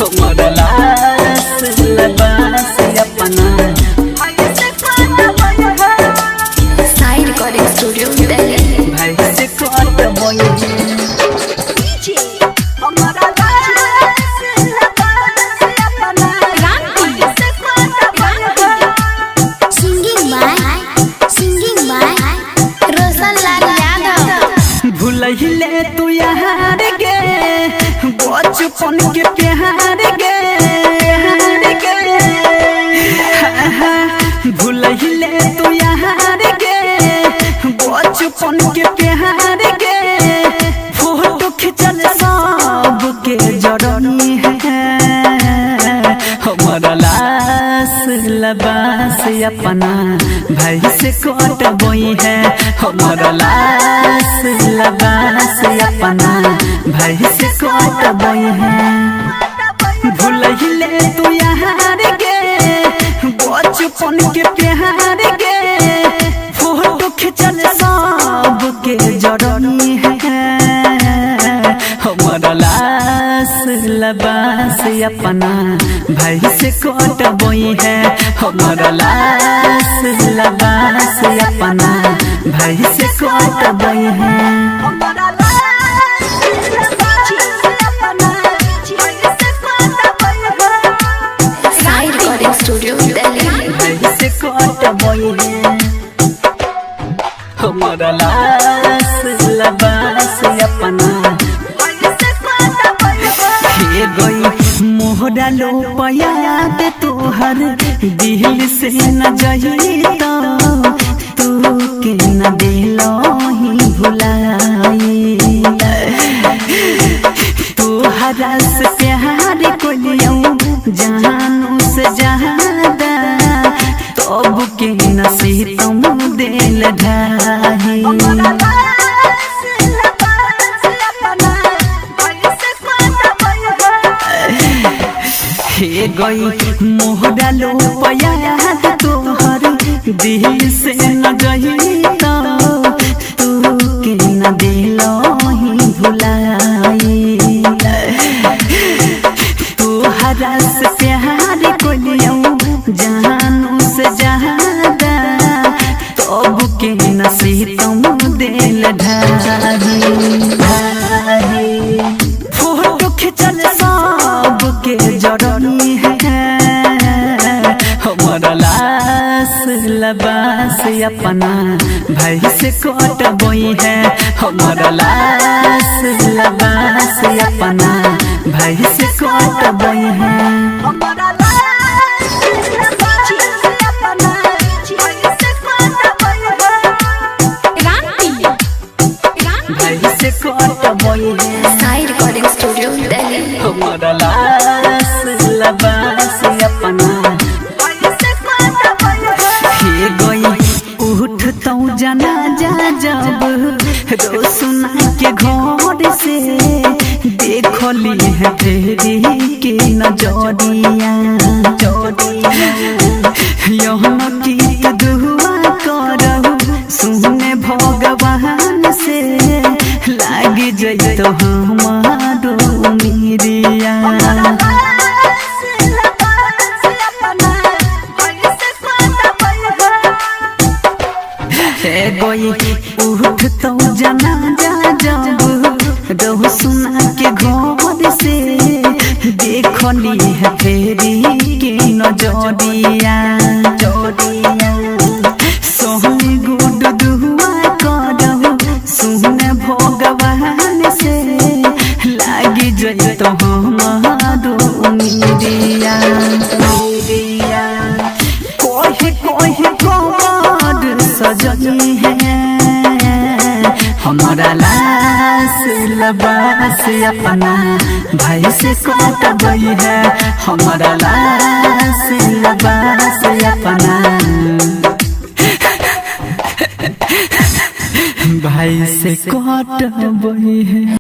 हमारा लाश लबास अपना साई रिकॉर्डिंग स्टूडियो दिल्ली। भाई से कोट बोई भूलहिले तू यार गे बचपन के प्यार गे भूलहिले तू यार गे बचपन के प्यार गे फोटो खिंचल सब के जरनी है हमारा लाश लबास अपना भाई से कोट बोई है हमारा लाश लबास अपना भाई से कोट बोई है भूलहिले तू यार गे बचपन के प्यार गे फोटो खिंचल सब के जरनी है हमारा लाश लबास अपना भाई से कोट बोई है हमारा लाश लबास अपना भाई से कोट बोई है साई रिकॉर्डिंग स्टूडियो दिल्ली। भाई से कोट बोई है हमारा लाश लबास अपना हे गई मोहरा लो पयाद तोहर दिल से न जही तो तू के न दिलो ही भुलाई तोहरा से प्यार को लियो जानू से ज्यादा तब के नसीब तुम दिल ढाई हे गई मोहरा लो पयाद तोहर दिल से न गई तो तू के न दिलो ही भुलाई तोहरा से प्यार को लियो जानू से ज्यादा तब के नसीब तुम दिल ढाई फोटो खिंचल सब के जरनी है हमारा लाश लबास अपना भाई से कोट बोई है हमारा लाश लबास अपना भाई से कोट बोई है भाई से कोट बोई है साई रिकॉर्डिंग स्टूडियो दिल्ली। हमारा लाश लबास अपना हे गई उठ तो जाना जा जब रोसना के घर से देखली है तेरी के नजरिया यहाँ की दुआ करहु सुने भगवान से लाग जइतो हमारो मिरिया हे गई उठ तो जाना जा जब रोसना के घर से देखली है तेरी के नजरिया सोहनी गुड दुआ करहु सुने भगवान से लागी जइतो हमारो मिरिया कोई कमर सजनी है हमारा लाश लबास अपना भाई से कोट गई है हमारा लाश लबास अपना भाई से कोट गई है।